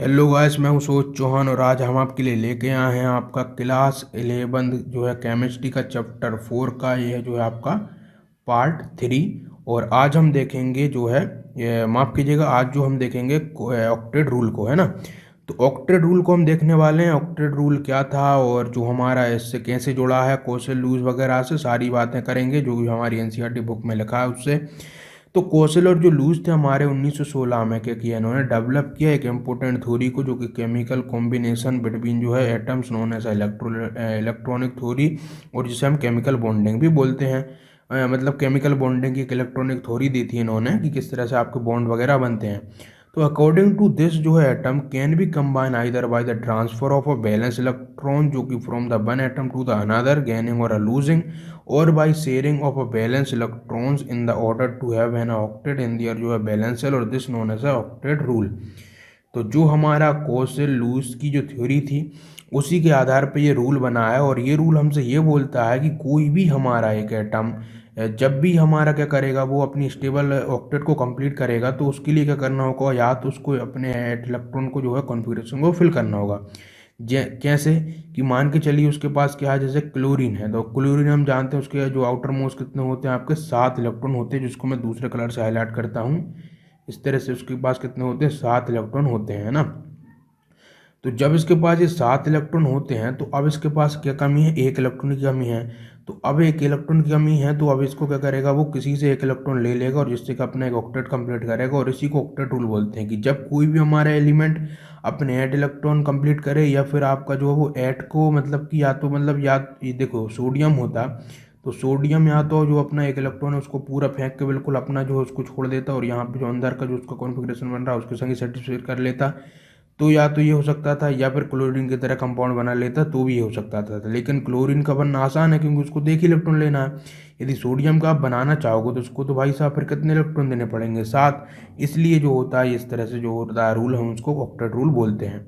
Hello guys, मैं हूँ सोच चौहान और आज हम आपके लिए लेके आए हैं आपका क्लास 11 जो है केमिस्ट्री का चैप्टर 4 का। ये जो है आपका पार्ट 3। और आज हम देखेंगे जो है ये माफ़ कीजिएगा, आज जो हम देखेंगे ऑक्टेट रूल को, है ना। तो ऑक्टेट रूल को हम देखने वाले हैं। ऑक्टेट रूल क्या था और जो हमारा इससे कैसे जुड़ा है, कोशल लूज वगैरह से सारी बातें करेंगे जो भी हमारी एनसीईआरटी बुक में लिखा है उससे। तो कोसेल और जो लूज थे हमारे 1916 में क्या किया इन्होंने, डेवलप किया एक इम्पोर्टेंट थ्योरी को, जो कि केमिकल कॉम्बिनेशन बिटवीन जो है atoms known as electronic theory, और जिसे हम केमिकल बॉन्डिंग भी बोलते हैं। मतलब केमिकल बॉन्डिंग की एक इलेक्ट्रॉनिक थ्योरी दी थी इन्होंने कि किस तरह से आपके बॉन्ड वगैरह बनते हैं। तो अकॉर्डिंग टू दिस जो है atom can be combine either by the transfer of a valence electron, जो कि from the one atom to the another gaining और लूजिंग, और by sharing of a valence electrons in the order to have an octet in their जो है valence shell, और this known as a octet rule. तो जो हमारा Kossel loose की जो थ्योरी थी उसी के आधार पे ये रूल बना है। और ये रूल हमसे ये बोलता है कि कोई भी हमारा एक एटम जब भी हमारा क्या करेगा, वो अपनी स्टेबल ऑक्टेट को कंप्लीट करेगा, तो उसके लिए क्या करना होगा, या तो उसको अपने इलेक्ट्रॉन को जो है कॉन्फ़िगरेशन को फिल करना होगा। कैसे कि मान के चलिए उसके पास क्या है, जैसे क्लोरीन है, तो क्लोरीन हम जानते हैं उसके जो आउटर मोस्ट कितने होते हैं, आपके 7 इलेक्ट्रॉन होते हैं, जिसको मैं दूसरे कलर से हाईलाइट करता हूँ। इस तरह से उसके पास कितने होते हैं, 7 इलेक्ट्रॉन होते हैं ना। तो जब इसके पास ये 7 इलेक्ट्रॉन होते हैं तो अब इसके पास क्या कमी है, एक इलेक्ट्रॉन की कमी है। तो अब एक इलेक्ट्रॉन की कमी है, तो अब इसको क्या करेगा, वो किसी से एक इलेक्ट्रॉन ले लेगा और जिससे कि अपना एक ऑक्टेट कंप्लीट करेगा। और इसी को ऑक्टेट रूल बोलते हैं कि जब कोई भी हमारा एलिमेंट अपने 8 इलेक्ट्रॉन कंप्लीट करे, या फिर आपका जो है वो 8 को मतलब कि या तो मतलब या ये देखो सोडियम होता, तो सोडियम या तो जो अपना एक इलेक्ट्रॉन है उसको पूरा फेंक के बिल्कुल अपना जो है उसको छोड़ देता, और यहाँ पे जो अंदर का जो उसका कॉन्फ़िगरेशन बन रहा है उसके संग सेटिस्फाई कर लेता। तो या तो ये हो सकता था, या फिर क्लोरीन की तरह कंपाउंड बना लेता, तो भी ये हो सकता था। लेकिन क्लोरीन का बनना आसान है क्योंकि उसको देख इलेक्ट्रॉन लेना है। यदि सोडियम का आप बनाना चाहोगे तो उसको तो भाई साहब फिर कितने इलेक्ट्रॉन देने पड़ेंगे, 7। इसलिए जो होता है इस तरह से जो होता है रूल, हम उसको ऑक्टेट रूल बोलते हैं।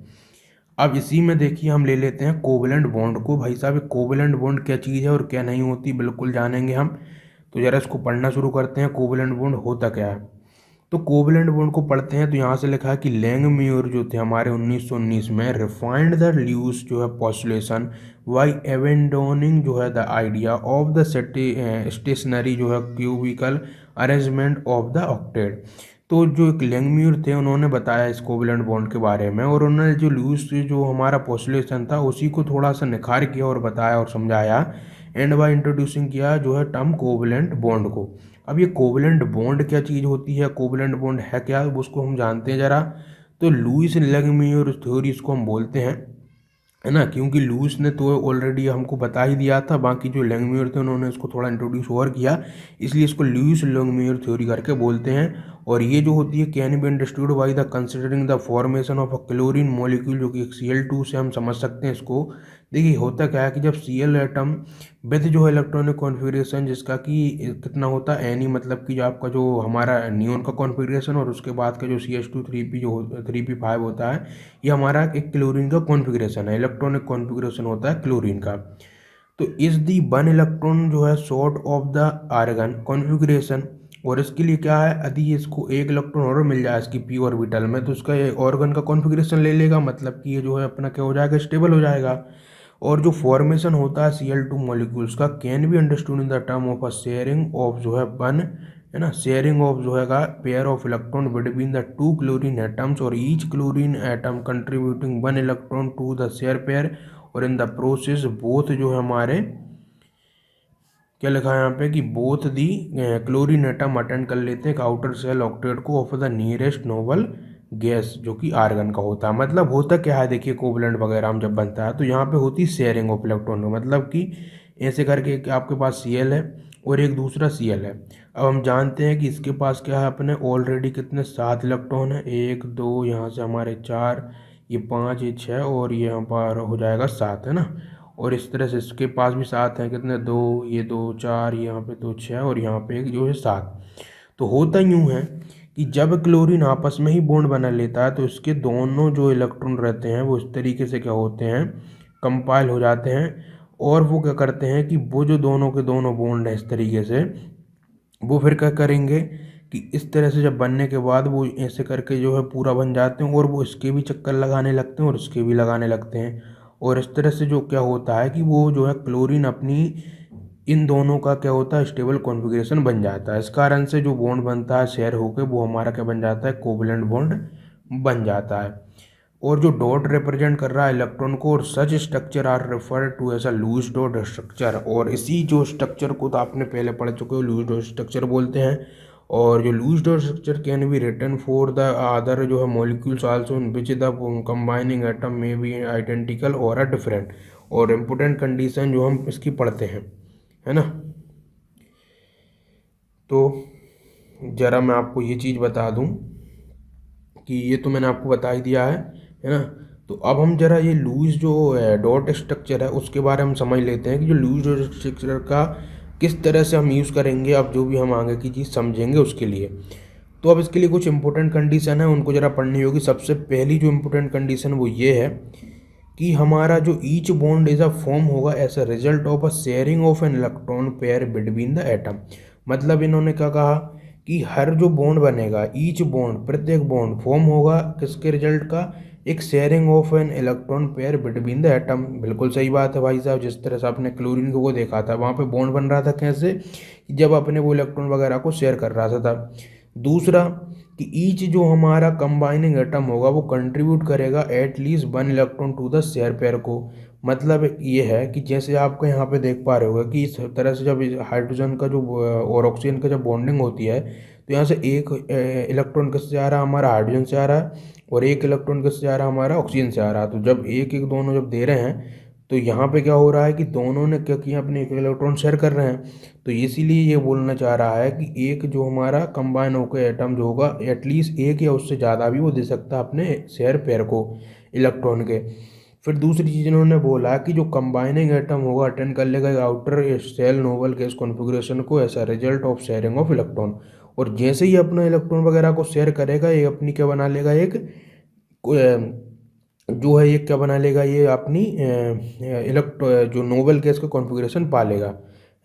अब इसी में देखिए हम ले लेते हैं कोवेलेंट बॉन्ड को। भाई साहब कोवेलेंट बॉन्ड क्या चीज़ है और क्या नहीं होती, बिल्कुल जानेंगे हम। तो जरा इसको पढ़ना शुरू करते हैं, कोवेलेंट बॉन्ड होता क्या है। तो कोवलेंट बॉन्ड को पढ़ते हैं तो यहाँ से लिखा है कि लैंगम्यूर जो थे हमारे 1919 में रिफाइंड द ल्यूस जो है पॉस्टुलेशन वाई एवेंडोनिंग जो है the idea of the stationary जो है cubical arrangement of the octet. तो जो एक लैंगम्यूर थे उन्होंने बताया इस कोवलेंट बॉन्ड के बारे में, और उन्होंने जो ल्यूस जो हमारा पॉस्टुलेशन था उसी को थोड़ा सा निखार किया और बताया और समझाया, एंड बाय इंट्रोड्यूसिंग किया जो है टर्म कोवलेंट बॉन्ड को। अब ये कोवलेंट बॉन्ड क्या चीज़ होती है, कोवलेंट बॉन्ड है क्या, उसको हम जानते हैं ज़रा। तो लुईस लैंगम्यूर थ्योरी इसको हम बोलते हैं, है ना, क्योंकि लुईस ने तो ऑलरेडी हमको बता ही दिया था, बाकी जो लैंगम्यूर थे उन्होंने इसको थोड़ा इंट्रोड्यूस और किया, इसलिए इसको लुईस लैंगम्यूर थ्योरी करके बोलते हैं। और ये जो होती है can be understood by the considering the formation of a chlorine molecule, जो कि Cl2 से हम समझ सकते हैं इसको। देखिए होता क्या है कि जब Cl एटम विद जो है इलेक्ट्रॉनिक कॉन्फ़िगरेशन जिसका कि कितना होता है एनी, मतलब कि जो आपका जो हमारा नियोन का कॉन्फ़िगरेशन, और उसके बाद का जो CH2 3p जो 3p5 होता है, ये हमारा एक क्लोरीन का कॉन्फ़िगरेशन है, इलेक्ट्रॉनिक कॉन्फ़िगरेशन होता है क्लोरीन का। तो इस दी वन इलेक्ट्रॉन जो है short of the argon configuration, और इसके लिए क्या है, यदि इसको एक इलेक्ट्रॉन और मिल जाए इसकी p ऑर्बिटल में, तो इसका ये ऑर्गन का कॉन्फ़िगरेशन ले लेगा, मतलब कि ये जो है अपना क्या हो जाएगा, स्टेबल हो जाएगा। और जो फॉर्मेशन होता है Cl2 मॉलिक्यूल्स का can be understood in the term of a sharing of जो है वन, है ना, शेयरिंग ऑफ जो है pair of electron between the two chlorine atoms, और each chlorine atom contributing one electron to the share pair, और in the process both जो है हमारे क्या लिखा है यहाँ पे कि both the chlorine atom attend कर लेते हैं एक आउटर सेल ऑक्टेट को of the nearest noble gas, जो कि आर्गन का होता है। मतलब होता क्या है, देखिए कोवलेंट वगैरह हम जब बनता है तो यहाँ पे होती शेयरिंग ऑफ इलेक्ट्रॉन, मतलब कि ऐसे करके कि आपके पास Cl है और एक दूसरा Cl है। अब हम जानते हैं कि इसके पास क्या है, अपने ऑलरेडी कितने 7 इलेक्ट्रॉन है, 1 2 यहाँ से हमारे 4, ये 5, ये 6, और ये यहाँ पर हो जाएगा 7, है ना। और इस तरह से इसके पास भी 7 हैं, कितने 2, ये 2 4, यहाँ पे 2 6, और यहाँ पे एक जो है 7। तो होता यूँ है कि जब क्लोरीन आपस में ही बॉन्ड बना लेता है तो इसके दोनों जो इलेक्ट्रॉन रहते हैं वो इस तरीके से क्या होते हैं, कंपाइल हो जाते हैं। और वो क्या करते हैं कि वो जो दोनों के दोनों बॉन्ड है इस तरीके से, वो फिर क्या करेंगे कि इस तरह से जब बनने के बाद वो ऐसे करके जो है पूरा बन जाते हैं और वो इसके भी चक्कर लगाने लगते हैं और इसके भी लगाने लगते हैं। और इस तरह से जो क्या होता है कि वो जो है क्लोरीन अपनी इन दोनों का क्या होता है स्टेबल कॉन्फ़िगरेशन बन जाता है। इस कारण से जो बॉन्ड बनता है शेयर होकर वो हमारा क्या बन जाता है कोवलेंट बॉन्ड बन जाता है। और जो डॉट रिप्रेजेंट कर रहा है इलेक्ट्रॉन को और such structure are refer to as a Lewis dot structure. और इसी जो स्ट्रक्चर को तो आपने पहले पढ़ चुके हो लूज डॉट स्ट्रक्चर बोलते हैं। और जो Lewis dot structure can be written for the other जो है molecules also in which the combining atom may be identical और अ डिफरेंट। और इम्पोर्टेंट कंडीशन जो हम इसकी पढ़ते हैं है ना। तो ज़रा मैं आपको ये चीज़ बता दूं कि ये तो मैंने आपको बता ही दिया है ना। तो अब हम जरा ये लूज जो डॉट स्ट्रक्चर है उसके बारे में समझ लेते हैं कि जो लूज डॉट स्ट्रक्चर का किस तरह से हम यूज़ करेंगे। अब जो भी हम आगे की चीज़ समझेंगे उसके लिए तो अब इसके लिए कुछ इंपॉर्टेंट कंडीशन है उनको ज़रा पढ़नी होगी। सबसे पहली जो इम्पोर्टेंट कंडीशन वो ये है कि हमारा जो each bond is a form होगा as a result of a sharing of an electron pair between the atom. मतलब इन्होंने क्या कहा कि हर जो बॉन्ड बनेगा ईच बॉन्ड प्रत्येक बॉन्ड फॉर्म होगा किसके रिजल्ट का एक sharing of an electron pair between the atom. बिल्कुल सही बात है भाई साहब। जिस तरह से आपने क्लोरीन को देखा था वहाँ पे बॉन्ड बन रहा था कैसे जब अपने वो इलेक्ट्रॉन वगैरह को शेयर कर रहा था। दूसरा कि ईच जो हमारा कंबाइनिंग एटम होगा वो कंट्रीब्यूट करेगा at least one electron to the share pair को। मतलब ये है कि जैसे आपको यहाँ पे देख पा रहे होगा कि इस तरह से जब हाइड्रोजन का जो और ऑक्सीजन का जब बॉन्डिंग होती है तो यहाँ से एक इलेक्ट्रॉन किससे आ रहा है हमारा हाइड्रोजन से आ रहा है और एक इलेक्ट्रॉन किससे आ रहा है हमारा ऑक्सीजन से आ रहा है। तो जब एक एक दोनों जब दे रहे हैं तो यहाँ पे क्या हो रहा है कि दोनों ने क्या किया अपने एक इलेक्ट्रॉन शेयर कर रहे हैं। तो इसीलिए ये बोलना चाह रहा है कि एक जो हमारा कंबाइन होकर एटम जो होगा एटलीस्ट एक या उससे ज़्यादा भी वो दे सकता है अपने शेयर पेयर को इलेक्ट्रॉन के। फिर दूसरी चीज़ इन्होंने बोला कि जो कंबाइनिंग एटम होगा अटेंड कर लेगा outer shell noble gas configuration को as a result of sharing of electron. और जैसे ही अपना इलेक्ट्रॉन वगैरह को शेयर करेगा ये अपनी क्या बना लेगा एक जो है ये क्या बना लेगा ये अपनी जो नोबल गैस का कॉन्फ़िगरेशन पा लेगा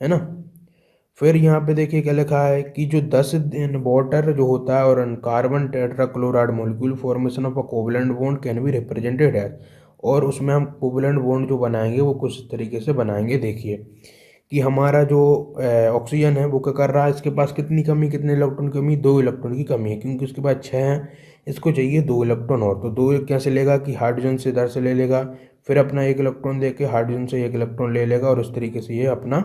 है ना। फिर यहाँ पे देखिए क्या लिखा है कि जो 10 वाटर जो होता है और carbon tetrachloride molecule formation of a covalent bond can be represented है। और उसमें हम कोवलेंट बॉन्ड जो बनाएंगे वो कुछ तरीके से बनाएंगे। देखिए कि हमारा जो ऑक्सीजन है वो क्या कर रहा है इसके पास कितनी कमी कितने इलेक्ट्रॉन की कमी 2 इलेक्ट्रॉन की कमी है क्योंकि उसके पास 6 हैं इसको चाहिए 2 इलेक्ट्रॉन और। तो 2 कैसे लेगा कि हाइड्रोजन से इधर से ले लेगा फिर अपना 1 इलेक्ट्रॉन दे के हाइड्रोजन से 1 इलेक्ट्रॉन ले लेगा और इस तरीके से ये अपना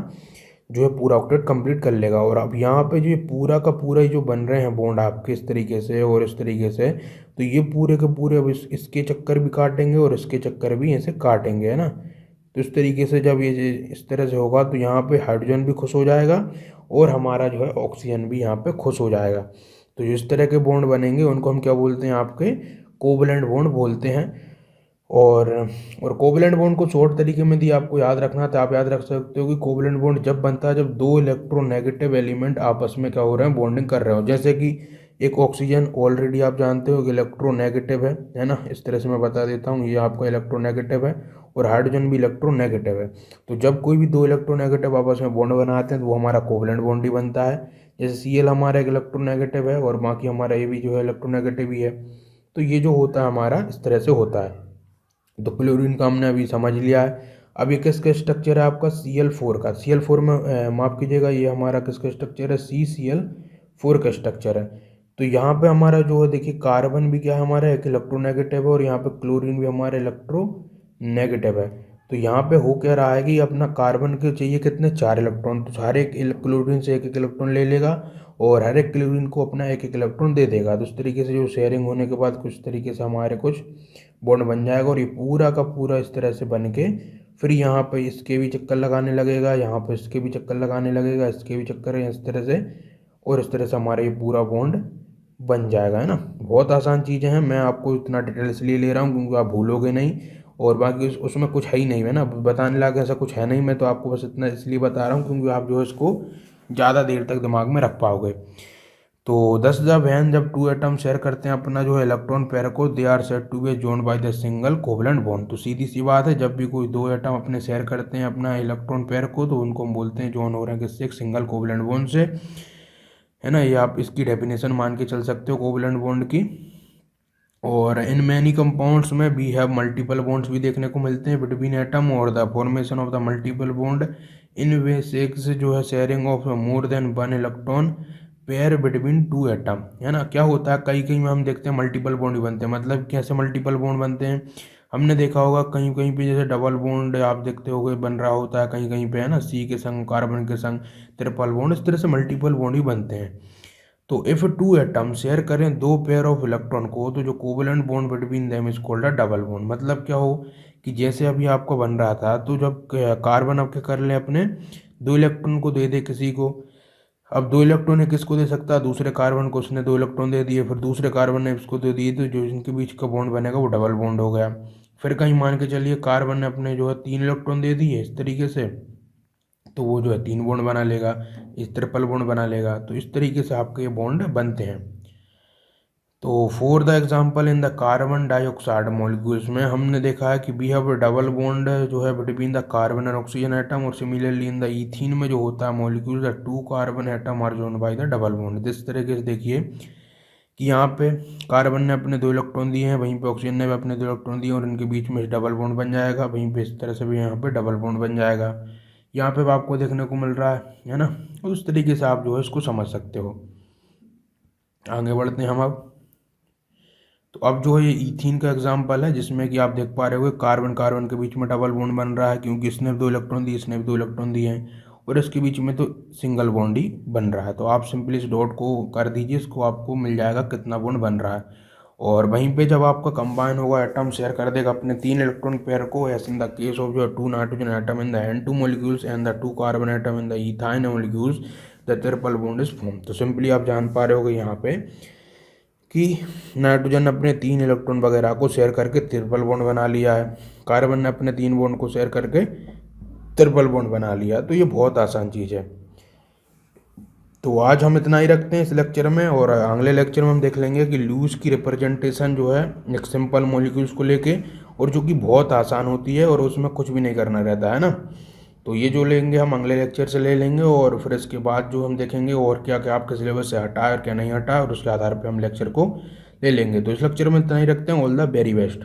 जो है पूरा ऑक्टेट कंप्लीट कर लेगा। और अब यहाँ पे जो ये पूरा का पूरा ही जो बन रहे हैं बॉन्ड आपके इस तरीके से और इस तरीके से तो ये पूरे के पूरे अब इसके चक्कर भी काटेंगे और इसके चक्कर भी ऐसे काटेंगे है ना। तो इस तरीके से जब ये इस तरह से होगा तो यहाँ पे हाइड्रोजन भी खुश हो जाएगा और हमारा जो है ऑक्सीजन भी यहाँ पे खुश हो जाएगा। तो इस तरह के बॉन्ड बनेंगे उनको हम क्या बोलते हैं आपके कोवलेंट बॉन्ड बोलते हैं। और कोवलेंट बॉन्ड को शॉर्ट तरीके में दी आपको याद रखना था आप याद रख सकते हो कि कोवलेंट बॉन्ड जब बनता है जब 2 इलेक्ट्रोनेगेटिव एलिमेंट आपस में क्या हो रहे हैं बॉन्डिंग कर रहे हो। जैसे कि एक ऑक्सीजन ऑलरेडी आप जानते हो कि इलेक्ट्रोनेगेटिव है ना। इस तरह से मैं बता देता हूँ ये आपका इलेक्ट्रोनेगेटिव है और हाइड्रोजन भी इलेक्ट्रोनेगेटिव है। तो जब कोई भी 2 इलेक्ट्रोनेगेटिव आपस में बॉन्ड बनाते हैं तो वो हमारा कोवलेंट बॉन्ड ही बनता है। जैसे Cl हमारा एक इलेक्ट्रोनेगेटिव है और बाकी हमारा ये भी जो है इलेक्ट्रोनेगेटिव ही है। तो ये जो होता है हमारा इस तरह से होता है। तो क्लोरीन का हमने अभी समझ लिया है। अब ये किसका स्ट्रक्चर है आपका Cl4 का। Cl4 में माफ़ कीजिएगा ये हमारा किसका स्ट्रक्चर है CCl4 का स्ट्रक्चर है। तो यहाँ पे हमारा जो है देखिए कार्बन भी क्या है हमारा एक इलेक्ट्रोनेगेटिव है और यहाँ पे क्लोरीन भी हमारा इलेक्ट्रोनेगेटिव है। तो यहाँ पे हो क्या रहा है कि अपना कार्बन के चाहिए कितने 4 इलेक्ट्रॉन तो हर एक क्लोरीन से एक इलेक्ट्रॉन ले लेगा और हर एक क्लोरीन को अपना एक इलेक्ट्रॉन दे देगा। तो इस तरीके से जो शेयरिंग होने के बाद कुछ तरीके से हमारे कुछ बॉन्ड बन जाएगा और ये पूरा का पूरा इस तरह से बन के फिर यहाँ पे इसके भी चक्कर लगाने लगेगा यहाँ पे इसके भी चक्कर लगाने लगेगा इसके भी चक्कर है इस तरह से और इस तरह से हमारा ये पूरा बॉन्ड बन जाएगा है ना। बहुत आसान चीज़ें हैं मैं आपको इतना डिटेल इसलिए ले रहा हूँ क्योंकि आप भूलोगे नहीं और बाकी उसमें कुछ है ही नहीं है ना बताने लायक ऐसा कुछ है नहीं। मैं तो आपको बस इतना इसलिए बता रहा हूँ क्योंकि आप जो है इसको ज़्यादा देर तक दिमाग में रख पाओगे। तो 10 वैन जब 2 एटम शेयर करते हैं अपना जो है इलेक्ट्रॉन पेयर को they are said to be joined by the single covalent bond. तो सीधी सी बात है जब भी कोई 2 एटम अपने शेयर करते हैं अपना इलेक्ट्रॉन पेयर को तो उनको हम बोलते हैं जोन हो रहे हैं किससे एक सिंगल कोवलेंट बॉन्ड से। है ना। ये आप इसकी डेफिनेशन मान के चल सकते हो कोवलेंट बॉन्ड की। और इन मैनी कंपाउंड्स में वी हैव मल्टीपल बॉन्ड्स भी देखने को मिलते हैं बिटवीन एटम, और the formation of the multiple bond in way sex जो है sharing of more than one electron pair between two atom, है ना। क्या होता है कहीं कहीं में हम देखते हैं मल्टीपल बॉन्ड बनते हैं। मतलब कैसे मल्टीपल बॉन्ड बनते हैं, हमने देखा होगा कहीं कहीं पे जैसे डबल बॉन्ड आप देखते होगे बन रहा होता है कहीं कहीं पे, है ना, सी के संग कार्बन के संग ट्रिपल बॉन्ड, इस तरह से मल्टीपल बॉन्ड ही बनते हैं। तो इफ टू एटम शेयर करें दो पेयर ऑफ इलेक्ट्रॉन को, तो जो covalent bond between them is called a double bond. मतलब क्या हो कि जैसे अभी आपको बन रहा था, तो जब कार्बन आपके कर ले अपने दो इलेक्ट्रॉन को दे दे किसी को, अब दो इलेक्ट्रॉन है किसको दे सकता है, दूसरे कार्बन को, उसने दो इलेक्ट्रॉन दे दिए, फिर दूसरे कार्बन ने इसको दे दिए, तो जो इनके बीच का बॉन्ड बनेगा वो डबल बॉन्ड हो गया। फिर कहीं मान के चलिए कार्बन ने अपने जो है तीन इलेक्ट्रॉन दे दिए इस तरीके से, तो वो जो है तीन बॉन्ड बना लेगा, इस ट्रिपल बॉन्ड बना लेगा। तो इस तरीके से आपके ये बॉन्ड बनते हैं। तो for the example in the carbon dioxide molecules में हमने देखा है कि वी हैव डबल बॉन्ड जो है between the carbon and oxygen atom, और सिमिलरली इन द ईथीन में जो होता है molecule the two carbon atom are joined by the double bond. इस तरीके से देखिए कि यहाँ पे कार्बन ने अपने दो इलेक्ट्रॉन दिए हैं, वहीं पे ऑक्सीजन ने भी अपने दो इलेक्ट्रॉन दिए, और इनके बीच में डबल बॉन्ड बन जाएगा। वहीं पे इस तरह से भी यहाँ पे डबल बॉन्ड बन जाएगा, यहाँ पे भी आपको देखने को मिल रहा है ना। और उस तरीके से आप जो है इसको समझ सकते हो। आगे बढ़ते हैं हम अब। तो अब जो है ये ईथीन का एग्जाम्पल है, जिसमें कि आप देख पा रहे हो कार्बन कार्बन के बीच में डबल बॉन्ड बन रहा है, क्योंकि इसने दो इलेक्ट्रॉन दिए, इसने भी दो इलेक्ट्रॉन दिए हैं, और इसके बीच में तो सिंगल बॉन्ड ही बन रहा है। तो आप सिंपली इस डॉट को कर दीजिए, इसको आपको मिल जाएगा कितना बॉन्ड बन रहा है। और वहीं पे जब आपका कंबाइन होगा, एटम शेयर कर देगा अपने तीन इलेक्ट्रॉन पेयर को, as in the case of जो two nitrogen atom in the N2 molecules and the two carbon atom in the ethyne molecules, the triple bond is form. तो simply आप जान पा रहे होगे यहाँ पे कि नाइट्रोजन ने अपने तीन इलेक्ट्रॉन वगैरह को शेयर करके ट्रिपल बॉन्ड बना लिया है, कार्बन ने अपने तीन बॉन्ड को शेयर करके ट्रिपल बॉन्ड बना लिया। तो ये बहुत आसान चीज़ है। तो आज हम इतना ही रखते हैं इस लेक्चर में, और अगले लेक्चर में हम देख लेंगे कि लूज की रिप्रेजेंटेशन जो है एक सिंपल मॉलिक्यूल्स को लेके, और जो कि बहुत आसान होती है और उसमें कुछ भी नहीं करना रहता है ना। तो ये जो लेंगे हम अगले लेक्चर से ले लेंगे, और फिर इसके बाद जो हम देखेंगे और क्या क्या आपके सिलेबस से हटा है और क्या नहीं हटा, और उसके आधार पर हम लेक्चर को ले लेंगे। तो इस लेक्चर में इतना ही रखते हैं। All the very best.